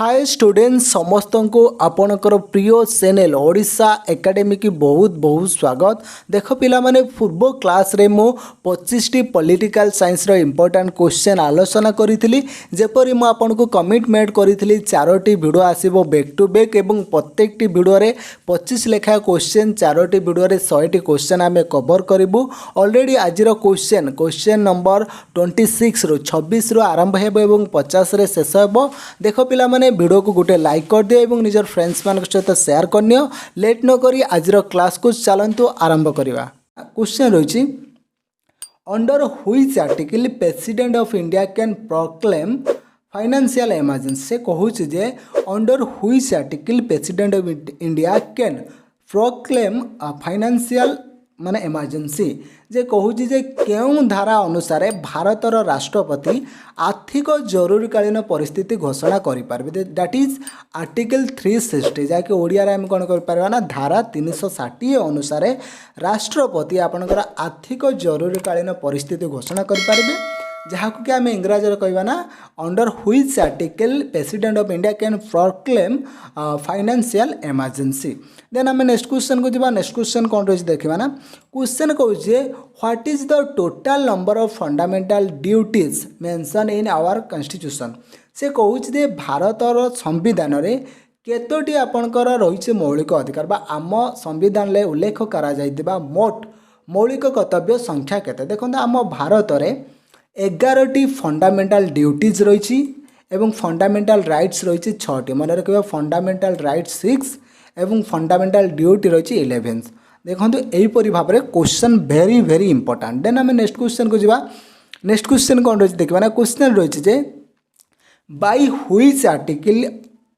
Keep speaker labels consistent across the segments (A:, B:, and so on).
A: Hi student समस्त को आपणकर प्रिय चैनल ओडिशा एकेडमी की बहुत बहुत स्वागत। देख पिला माने पूर्व क्लास रे मो 25 टी पॉलिटिकल साइंस रो इंपोर्टेंट क्वेश्चन आलोचना करी जेपरी मु आपन को कमिटमेंट करी चारोटी वीडियो आसीबो बैक टू बैक एवं प्रत्येक टी वीडियो रे 25 लेखा क्वेश्चन चारोटी वीडियो रे 100 टी क्वेश्चन आमे कवर करिवु। ऑलरेडी आज रो क्वेश्चन नंबर 26 रो 26 रो आरंभ हेबो एवं 50 रे शेष हेबो। देखो पिला माने वीडियो को गोटे लाइक कर दियो एवं निजर फ्रेंड्स मान सहित शेयर करनियो। लेट न करी आज क्लास को चलंतु आरंभ करिवा। क्वेश्चन रही under which article president of India can proclaim financial emergency. से कहूँ जे under which article president of India can proclaim financial माने इमरजेंसी। जे कहूँ जे केउं धारा अनुसार भारतर राष्ट्रपति आर्थिक जरूरीकालीन परिस्थिति घोषणा करें। दैट इज आर्टिकल 360 जहाँकि ओडिया रे हम कौन कर ना धारा 360 अनुसार राष्ट्रपति आपणकर आर्थिक जरूरीकालीन परिस्थिति घोषणा करें जहाँ कि आम इंग्राजी कहवा ना under which article president of India can proclaim financial emergency. Then आम नेक्स्ट क्वेश्चन को जी। नेक्स्ट क्वेश्चन कौन रही देखा ना क्वेश्चन कहूँ what is the total number of fundamental duties mention in our constitution. से कहूँ जे भारतर संविधान रे केतोटी आपणकर रही मौलिक अधिकार बा आम संविधान में उल्लेख करा मोट मौलिक कर्तव्य संख्या केते। देखो आम भारत में 11टी फंडामेंटल ड्यूटीज रही एवं फंडामेंटल राइट्स रही 6टी। मन रखा फंडामेंटल राइट्स 6 एवं फंडामेंटल ड्यूटी रही 11। देखो यहीपरी भाव में question very very important. Then आम नेक्स्ट क्वेश्चन को जीवा। नेक्स्ट क्वेश्चन कौन रही देखा ना क्वेश्चन रही by which article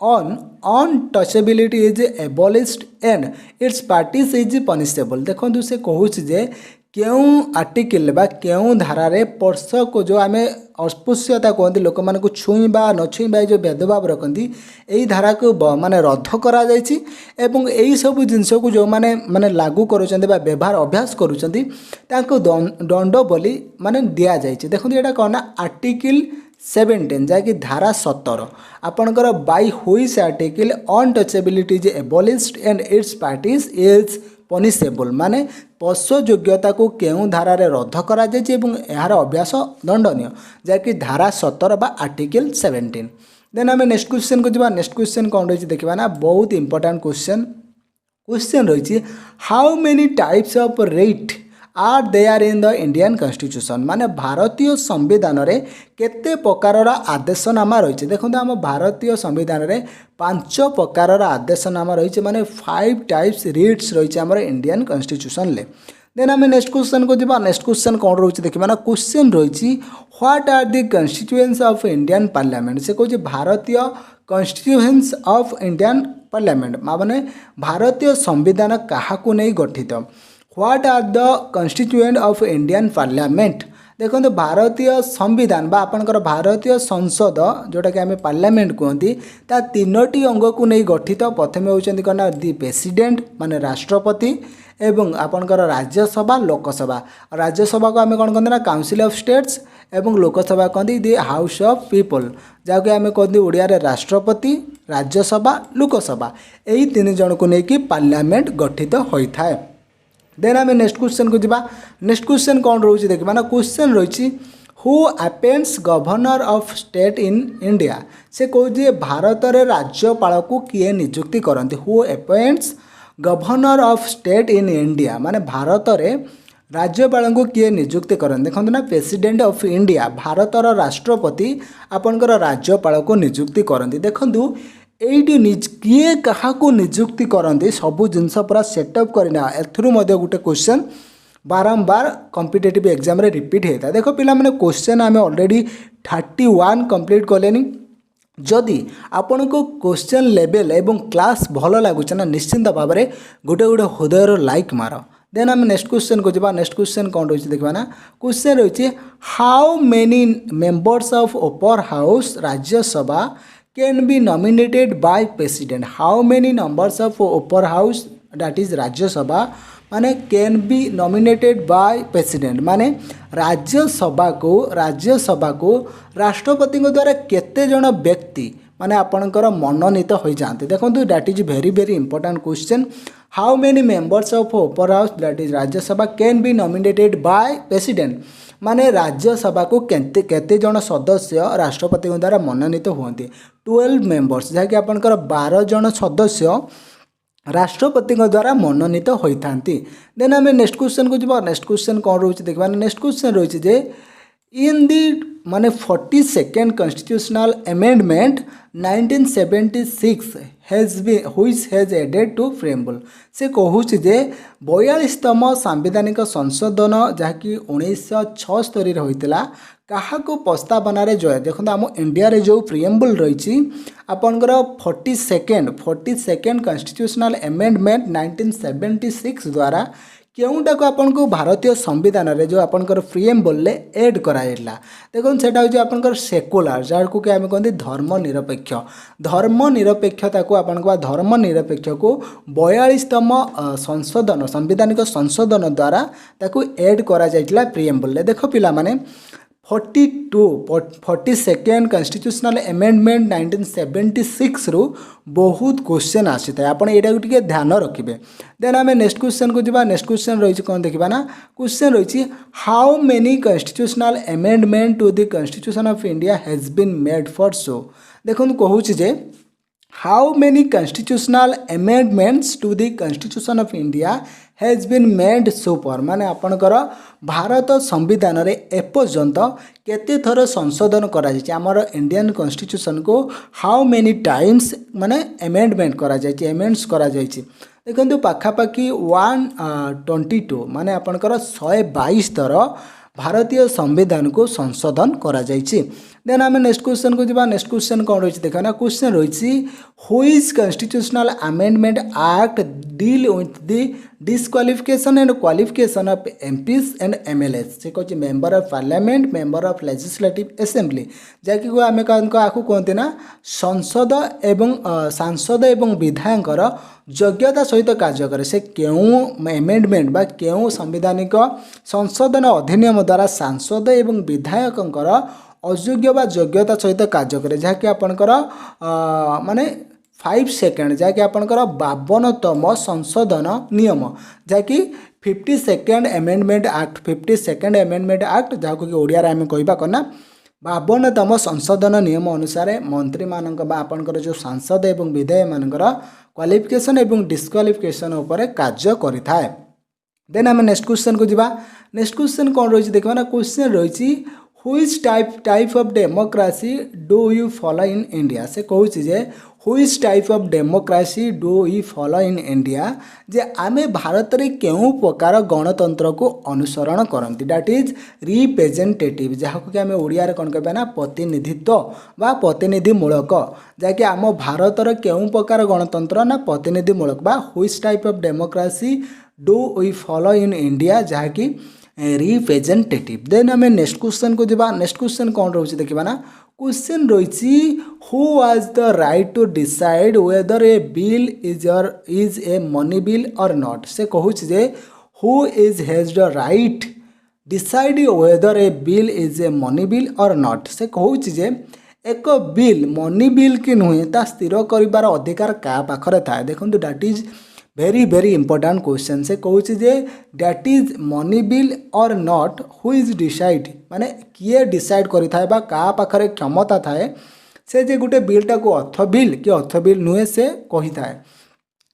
A: on untouchability is एबोलिश्ड and it's parties is punishable. देखो से कहूँ जे केउं आर्टिकल बा केउं धारा रे स्पर्श को जो आम अस्पृश्यता कहते लोक मान को छुईबा न छुईबा जो भेदभाव रखती यही धारा को माने रद्द करा जायछि एवं यही सब जिनस को जो माने माने लागू करुछन्ते बा व्यवहार अभ्यास करुछन्ति ताको दंड बोली माने दिया जायछि। देखो एटा कौन ना आर्टिकल 17 जहाँकि धारा 17 आपणकर by which article untouchability is एबोलिश्ड and it's parties is punishable माने पशु योग्यता को केउं धारा रे रद्द करा जायछि एवं यार अभ्यास दंडनीय जहाँकि धारा 17 बा आर्टिकल 17। देन आम नेक्स्ट क्वेश्चन को जीवा। नेक्स्ट क्वेश्चन कौन रही देखा ना बहुत इंपोर्टेंट क्वेश्चन रही how many types of rate are there in the Indian constitution. माने भारतीय संविधान रे केते प्रकार आदेशनामा रही। देखो आम भारतीय संविधान रे 5 प्रकार आदेशनामा रही माने 5 टाइप्स रिट्स रही आम इंडियन कॉन्स्टिट्यूशन ले। देन आम नेक्स्ट क्वेश्चन को जीवा। नेक्स्ट क्वेश्चन कौन रही देखा ना क्वेश्चन रही what are the constituents of Indian parliament. से कहूँ भारतीय कॉन्स्टिट्यूएंट्स ऑफ इंडियन पार्लियामेंट माने भारतीय संविधान क्या नहीं गठित। What are the constituent of Indian parliament. देखो भारतीय संविधान बा आपणकर भारतीय संसद जोटा कि आम पार्लियामेंट कहती ता 3टी अंग को नहीं गठित। प्रथम होती कौन दि प्रेसिडेंट माने राष्ट्रपति एवं आपणकर राज्यसभा लोकसभा। राज्यसभा को आम कौन कहते ना काउंसिल ऑफ स्टेट्स एवं लोकसभा कहते दि हाउस ऑफ पीपल जहाँकि आम कहते ओडिया रे राष्ट्रपति राज्यसभा लोकसभा यही 3 जन को लेकिन पार्लियामेंट गठित होता है। देन आम नेक्स्ट क्वेश्चन को जीवा। नेक्स्ट क्वेश्चन कौन रही देखा ना क्वेश्चन रही who appoints governor of state in India. से कहूँ भारत रे राज्यपाल को किए नियुक्ति करती। Who appoints governor of state in India माने भारत रे राज्यपाल को किए नियुक्ति करते। देखो ना प्रेसिडेंट ऑफ इंडिया भारतर राष्ट्रपति आपणकर राज्यपाल को नियुक्ति करती। देखो ये किए क्या नियुक्ति करते सबू जिनस पूरा सेटअप करना एथरू गोटे क्वेश्चन बारंबार कॉम्पिटिटिव एग्जाम रे रिपीट होता है। देखो पिला माने क्वेश्चन आम ऑलरेडी 31 कंप्लीट कले। जदि आपण को क्वेश्चन लेवल एवं क्लास भल लगुच ना निश्चिंत भाव में गोटे गोटे हृदय लाइक मार। देन आम नेक्स्ट क्वेश्चन को जीवा। नेक्स्ट क्वेश्चन कौन रही देखा ना क्वेश्चन रही how many members of upper house Rajya Sabha can be nominated by president. How many numbers of upper house that is Rajya Sabha माने can be nominated by president माने राज्यसभा को राष्ट्रपति द्वारा केते जन व्यक्ति माने आपणकर मनोनीत हो जाते। देखो that is very very important question. How many members of upper house that is Rajya Sabha can be nominated by president, माने राज्यसभा को केते जन सदस्य राष्ट्रपति द्वारा मनोनीत हुए 12 मेंबर्स, जहाँकि आपणकर 12 जन सदस्य राष्ट्रपति द्वारा मनोनीत होता। देन आम नेक्स्ट क्वेश्चन को जब नेक्स्ट क्वेश्चन कौन रोचे देखा। नेक्स्ट क्वेश्चन रही जे इन दी माने 42nd constitutional amendment 1976 has been which has added to preamble, से कहूँ जे 42तम सांविधानिक संशोधन जहाँकि 1976 होता क्या प्रस्तावनार जय। देखो आम इंडिया रे जो प्रिएम्बल रही आपंकर 42nd कॉन्स्टिट्यूशनल अमेंडमेंट 1976 द्वारा केउटा को आपन को भारतीय संविधान रे जो आपनकर प्रिएम्बल ले ऐड कराइला। देखो सेटा हो आपनकर सेकुलर जहाँ को आम कहते धर्मनिरपेक्ष, धर्मनिरपेक्षता को आपन को धर्मनिरपेक्ष को 42तम संशोधन संविधानिक संशोधन द्वारा ताकू ऐड करा जाइतिला प्रिएम्बल ले। देखो पिला माने 42nd कॉन्स्टिट्यूशनल अमेंडमेंट 1976 रु बहुत क्वेश्चन आसी था, आपन एटा को टिके ध्यान रखिबे। देन आमे नेक्स्ट क्वेश्चन को जिबा। नेक्स्ट क्वेश्चन रही कौन देखिबा ना, क्वेश्चन रही how many constitutional amendment to the constitution of India has been made for so. देखो कहूँ जे how many constitutional amendments to the constitution of India has been made so far, माने आपनकर भारत संविधान रे एपर्यंत केते थर संशोधन करा जायछि हमर इंडियन कॉन्स्टिट्यूशन को हाउ मेनी टाइम्स माने अमेंडमेंट करा जायछि अमेंड्स करा जायछि। देखंतु पाखापाखि 122 माने आपनकर 122 थर भारतीय संविधान को संशोधन करा जायछि। देन आम नेक्स्ट क्वेश्चन को जब। नेक्स्ट क्वेश्चन कौन रही देखा ना, क्वेश्चन रही which constitutional amendment act deal with the disqualification and qualification of MPs and MLAs, से कहते member of parliament member of legislative assembly, जहाँकि आम आपको कहते ना संसद एवं सांसद एवं विधायकर योग्यता सहित कार्य करे से क्यों अमेंडमेंट बा क्यों संवैधानिक संशोधन अधिनियम द्वारा सांसद एवं विधायकंकर अयोग्य बा योग्यता सहित कार्य करे, जहाँकि आपणकर माने 5 सेकेंड जहाँकि आपणकर 52तम संशोधन नियम, जहाँकि 52nd amendment act 52nd amendment act जहाँ कि ओडिया आम कहवा कना 52तम संशोधन नियम अनुसार मंत्री मानक बा आपणकर जो सांसद एवं विधायक मानकर क्वालिफिकेशन एवं डिस्क्वालिफिकेशन उपर कार्य करिथाए। देन आम नेक्स्ट क्वेश्चन को जिबा। नेक्स्ट क्वेश्चन कौन रही देखा ना, क्वेश्चन रही which type of democracy do you follow in India, से कहूँ जे which type of democracy do you follow in India, जे आमे भारत रे केउं प्रकार गणतंत्र को अनुसरण करती, दैट इज रिप्रेजेंटेटिव, जहाँ कि आम ओडिया रे कौन कहबा ना प्रतिनिधित्व बा प्रतिनिधिमूलक, जहाँकि आम भारत रे केउं प्रकार गणतंत्र ना प्रतिनिधिमूलक बा which type of democracy do we follow in India, जहाँ कि रिप्रेजेंटेटिव। देन आम नेक्स्ट क्वेश्चन को जब। नेक्स्ट क्वेश्चन कौन रही देखा ना, क्वेश्चन रही who was the right to decide whether a bill is a money bill or not, से कहूँ जे who is has the right decide whether a bill is a money bill or not, से कहूँ जे एक bill money bill कि नुहे ता स्थिर कर अधिकार क्या पाखरे थाए। देखो that is very very important question, से कहूँ जे that is money bill or not who is decide, माने किए डिसाइड करिथाए बा का पाखरे क्षमता थाए से जे गोटे बिलटा को अर्थ बिल कि अर्थ बिल नुहे से कही थाए।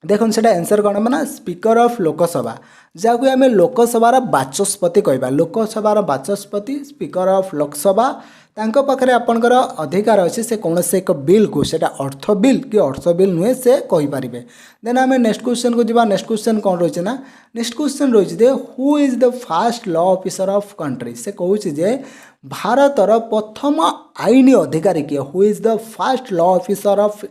A: देखो से आंसर कौन ना स्पीकर ऑफ लोकसभा, जहाँ को आम लोकसभार बाचस्पति कहवा, लोकसभार बाचस्पति स्पीकर ऑफ लोकसभा तांको पाखरे आपनकर अधिकार अच्छे से कौन से एक बिल को सेटा अर्थ बिल कि अर्थ बिल नुहे से कहि पारिबे। देन आम नेक्स्ट क्वेश्चन को जब। नेक्स्ट क्वेश्चन कौन रही ना, नेक्स्ट क्वेश्चन रही जे who is the first law officer of country, से कहूँ जे भारतर प्रथम आईन अधिकारी किए, who is the first law officer of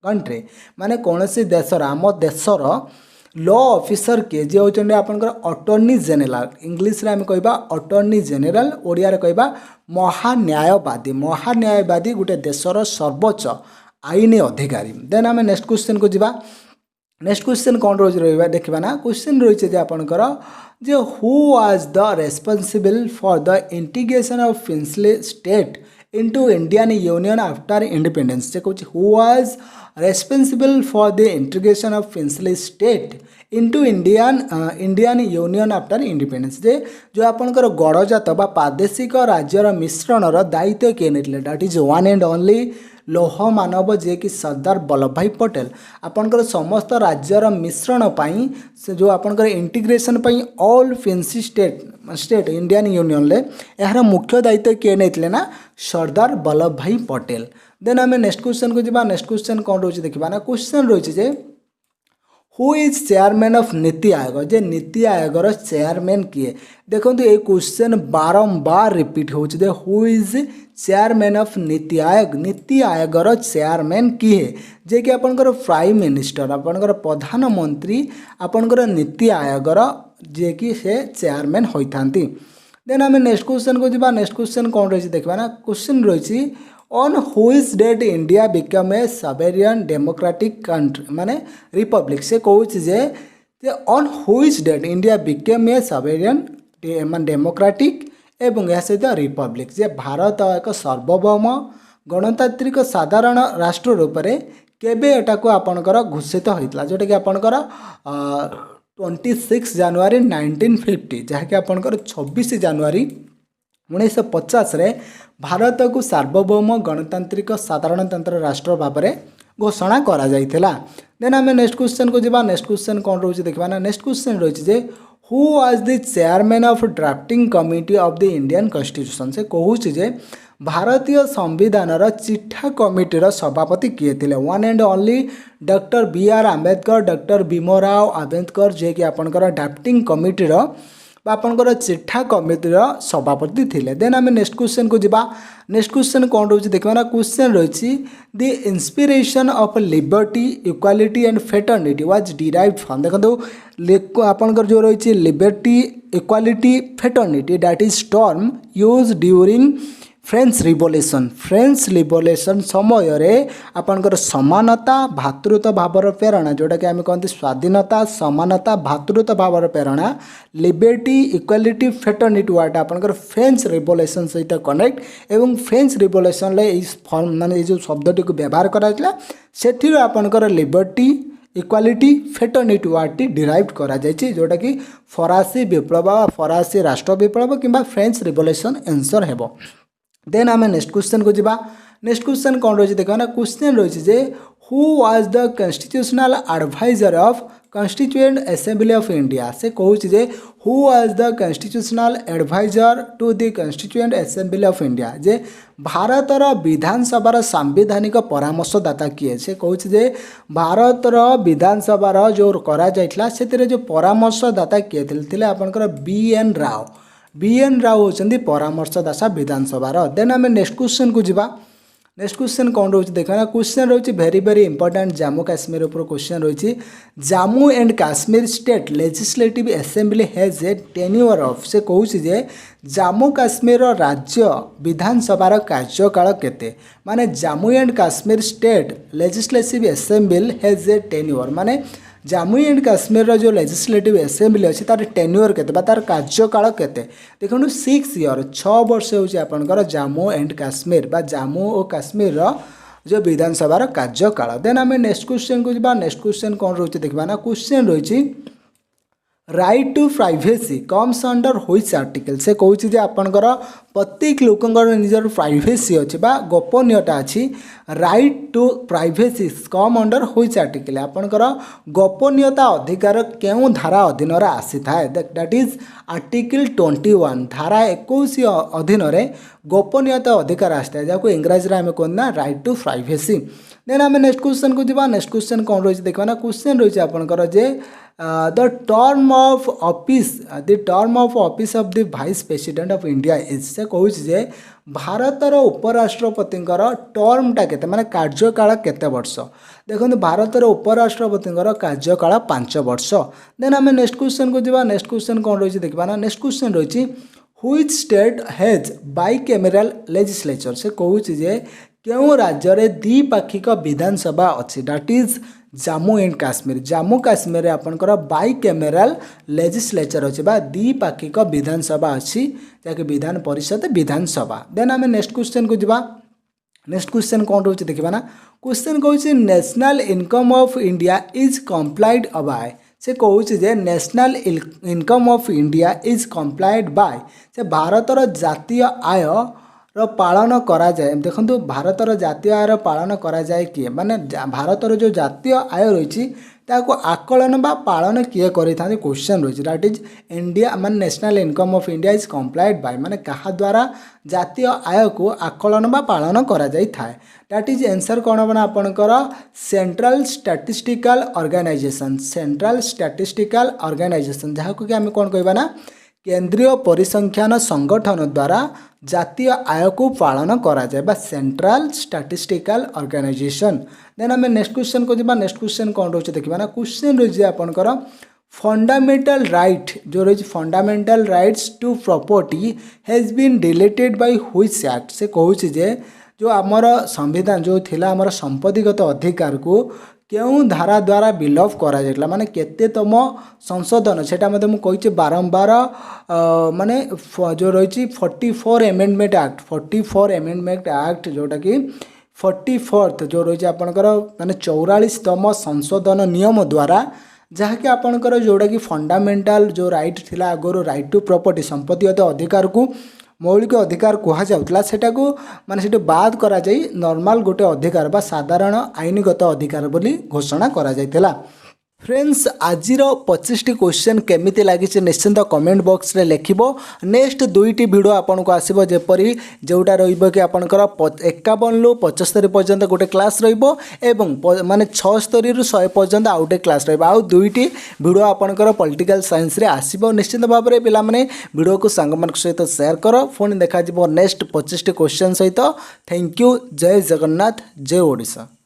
A: country, माने कौन से देशर आम देशर लॉ ऑफिसर किए जे होचंडे आपनकर अटॉर्नी जनरल, इंग्लिश रे हम कहबा अटॉर्नी जनरल, ओडिया रे कहबा महान्यायवादी, महान्यायवादी गोटे देशर सर्वोच्च आईन अधिकारी। देन आम नेक्स्ट क्वेश्चन को जिबा। नेक्स्ट क्वेश्चन कौन रही देखा ना, क्वेश्चन रही है आपनकर जे who was the responsible for the integration of princely state into Indian Union after independence. से कौन who was responsible for the integration of princely state into Indian Union after independence. जे जो आपनकर गणजात बा प्रादेशिक राज्यर मिश्रणर दायित्व किए नेतले that is one and only लौह मानव जे कि सरदार वल्लभ भाई पटेल आपनकर समस्त राज्यर मिश्रण पाई से जो आपनकर इंटीग्रेशन पाई all fancy state Indian union ले यार मुख्य दायित्व किए नेतले ना सरदार वल्लभ भाई पटेल. देन आम नेक्स्ट क्वेश्चन को जी. नेक्स्ट क्वेश्चन कौन रही देखा ना क्वेश्चन रही जे who is chairman of NITI Aayog. जे नीति आयोगर चेयरमैन किए देखो ये क्वेश्चन बारंबार रिपीट हो who is chairman of NITI Aayog. नीति आयोगर चेयरमैन किए जे कि आपनकर प्राइम मिनिस्टर आपनकर प्रधानमंत्री आपनकर नीति आयोगर जे कि से चेयरमैन होता. देन आम नेक्स्ट क्वेश्चन को जी. नेक्स्ट क्वेश्चन कौन रही देखा ना क्वेश्चन रही on which date India became a sovereign democratic country माने रिपब्लिक. से कहूँ जे on which date India became a sovereign डेमोक्राटिक एवं यह सहित रिपब्लिक. जे भारत एक सार्वभौम गणतांत्रिक साधारण राष्ट्र रूप में केबे एटा को आपनकर घोषित होता जोटा कि आपनकर 26 जनवरी 1950 जहाँकि आपनकर 26 जनवरी 1950 रे भारत को सार्वभौम गणतांत्रिक साधारणतंत्र राष्ट्र भाव में घोषणा करा जाइथिला. देन आम नेक्स्ट क्वेश्चन को जीवा. नेक्स्ट क्वेश्चन कौन रही देखा ना नेक्स्ट क्वेश्चन रही जे who was the chairman of drafting committee of the Indian constitution. से कहूँ जे भारतीय संविधान चिठा कमिटीर सभापति किए थे one and only doctor B R. Ambedkar doctor Bhimrao Ambedkar जे कि आपनकर ड्राफ्टिंग कमिटीर आपनकर चिठा कमिटीर सभापति थिले. देन आम नेक्स्ट क्वेश्चन को जीवा. नेक्स्ट क्वेश्चन कौन रही देखा ना क्वेश्चन रही the inspiration of liberty equality and fraternity was derived from. देखो आपनकर जो रही liberty equality fraternity that is term use during French revolution समय रे आपनकर समानता भातृत्व भावर प्रेरणा जोटा कि आम कहते स्वाधीनता समानता भातृत्व भावर प्रेरणा लिबर्टी इक्वालिटी फेटर्निटी वार्ड आपनकर फ्रेंच रिवोल्यूशन सहित कनेक्ट एवं फ्रेंच रिवोल्यूशन फॉर्म माने जो शब्दटी को व्यवहार कराइला सेठी आपनकर लिबर्टी इक्वालिटी फेटर्निटी वार्डटी डिराइव करा जायछि जोटा कि फरासी विप्लव फरासी राष्ट्र विप्लव किंबा फ्रेंच रिवोल्यूशन आंसर हेबो. देन आम नेक्स्ट क्वेश्चन को जीवा. नेक्स्ट क्वेश्चन कौन रही देखा ना क्वेश्चन रही जे who was the constitutional adviser of constituent assembly of India. से कहूँ जे who was the constitutional adviser to the constituent assembly of India. जे भारतर विधानसभार सांविधानिक परामर्शदाता किए. से कहूँ जे भारतर विधानसभार जो करा जाइथिला सेतिरे जो परामर्शदाता किए थिले आपनकर बी.एन. राव होचंदी परामर्शदाता विधानसभार. देन आम नेक्स्ट क्वेश्चन को जीवा. नेक्स्ट क्वेश्चन कौन रही देखा ना क्वेश्चन रही very very important Jammu Kashmir ऊपर क्वेश्चन रही Jammu and Kashmir state legislative assembly has a tenure of. से कहूँ जे जम्मू काश्मीर राज्य विधानसभार कार्यकाल केते माने Jammu and Kashmir state legislative assembly has a tenure माने जम्मू एंड काश्मीर जो लेजिस्लेटिव असेंबली अच्छी तार टेन्योर केते तार कार्यकाल केते देखो 6 ईयर 6 वर्ष होची आपनकर जम्मू एंड काश्मीर बा जम्मू और काश्मीर जो विधानसभार कार्यकाल. देन आम नेक्स्ट क्वेश्चन को जीवा. नेक्स्ट क्वेश्चन कौन रही देखा ना क्वेश्चन रही right to privacy comes under which article. से कहूँ जे आपनकर प्रत्येक लोकंकर निजर प्राइवेसी अच्छी बा गोपनीयता अच्छी right to privacy come under which article आपनकर गोपनीयता अधिकार केउं धारा अधीन आसी थाए दैट इज आर्टिकल 21 धारा 21 अधीन गोपनीयता अधिकार आसी थाए जहाँ इंग्राजी आम कहते ना राइट टू प्राइवेसी. देन आम नेक्स्ट क्वेश्चन को जीवा. नेक्स्ट क्वेश्चन कौन रही देखा ना क्वेश्चन रही आपनकर जे the term of office of the vice president of India is. से कहूँ जे भारतर उपराष्ट्रपतिंकर टर्मटा केते माने कार्यकाल केते वर्ष. देखो भारतर उपराष्ट्रपतिंकर कार्यकाल 5 वर्ष. देन आम नेक्स्ट क्वेश्चन को जीवा. नेक्स्ट क्वेश्चन कौन रही देखा ना नेक्स्ट क्वेश्चन रही व्हिच स्टेट हैज बाइकैमेरल लेजिस्लेचर. से कहूँ जे केउं राज्य रे द्विपाक्षिक विधानसभा अच्छी that is Jammu and Kashmir. Jammu Kashmir आपनकर बाइकैमेराल लेजिस्लेचर अच्छी बा द्विपाक्षिक विधानसभा अच्छी जहाँकि विधान परिषद विधानसभा। देन आम नेक्स्ट क्वेश्चन को जीवा। नेक्स्ट क्वेश्चन कौन रोचे देखा ना। क्वेश्चन कौन national income of India is compiled by. से कौच जे national income of India is compiled by से भारतर जातीय आय पालन करा जाए। देखो भारतर जातीय आयर पालन करा जाए किए माने भारतर जो जातीय आय रही ताको आकलन बा पालन किए करि था क्वेश्चन रही दैट इज इंडिया माने national income of India is compiled by माने कहा द्वारा जातीय आय को आकलन बा पालन करा जाई थाए। दैट इज आंसर कौन बना आपनकर central statistical organisation. Central statistical organisation जहाँ को कि आम कौन कहबा ना केंद्रीय परिसंख्यान संगठन द्वारा जातीय आय को पालन करा जाए बा सेंट्रल स्टैटिस्टिकल ऑर्गेनाइजेशन। देन आम नेक्स्ट क्वेश्चन को जीवा। नेक्स्ट क्वेश्चन कौन रोचे देखा ना। क्वेश्चन रही आपनकर फंडामेंटल राइट जो रही fundamental rights to property has been deleted by which act. से कहूँ जे जो आमर संविधान जो थिला आमर संपत्तिगत अधिकार को क्यों धारा द्वारा विलोप करा जायतला माने केतेतम संशोधन सेटा मते मु कहिचे बारंबार माने जो रही 44 एमेंडमेंट एक्ट 44 एमेंडमेंट एक्ट जोटा कि 44th जो रही आपनकर माने 44तम संशोधन नियम द्वारा जहाँकि आपनकर जोटा कि फंडामेंटल जो राइट थिला आगरो राइट टू प्रॉपर्टी संपत्तिगत अधिकार को मौलिक अधिकार कह जाऊला सेटा को माने सेटा बाद करा जाई नॉर्मल गोटे अधिकार बा साधारण आईनगत अधिकार बोली घोषणा करा जायतिला। फ्रेंड्स आजिर 25टी क्वेश्चन केमिति लगी निश्चिंत कमेंट बॉक्स रे लिखिबो। नेक्स्ट दुईटी वीडियो आपन को आसीबो जेपरी जोटा रहिबो कि आपनकर 51 रु 75 पर्यंत गोटे क्लास रहिबो एवं माने 76 रु 100 पर्यंत आउटे क्लास रहिबो। आउ दुईटी वीडियो आपनकर पॉलिटिकल साइंस रे आसीबो। निश्चिंत भाव में पिला माने वीडियो को सांग मान सहित शेयर करो। पुणी देखा जिवो नेक्स्ट 25टी क्वेश्चन सहित। Thank you. जय जगन्नाथ जय ओडिशा।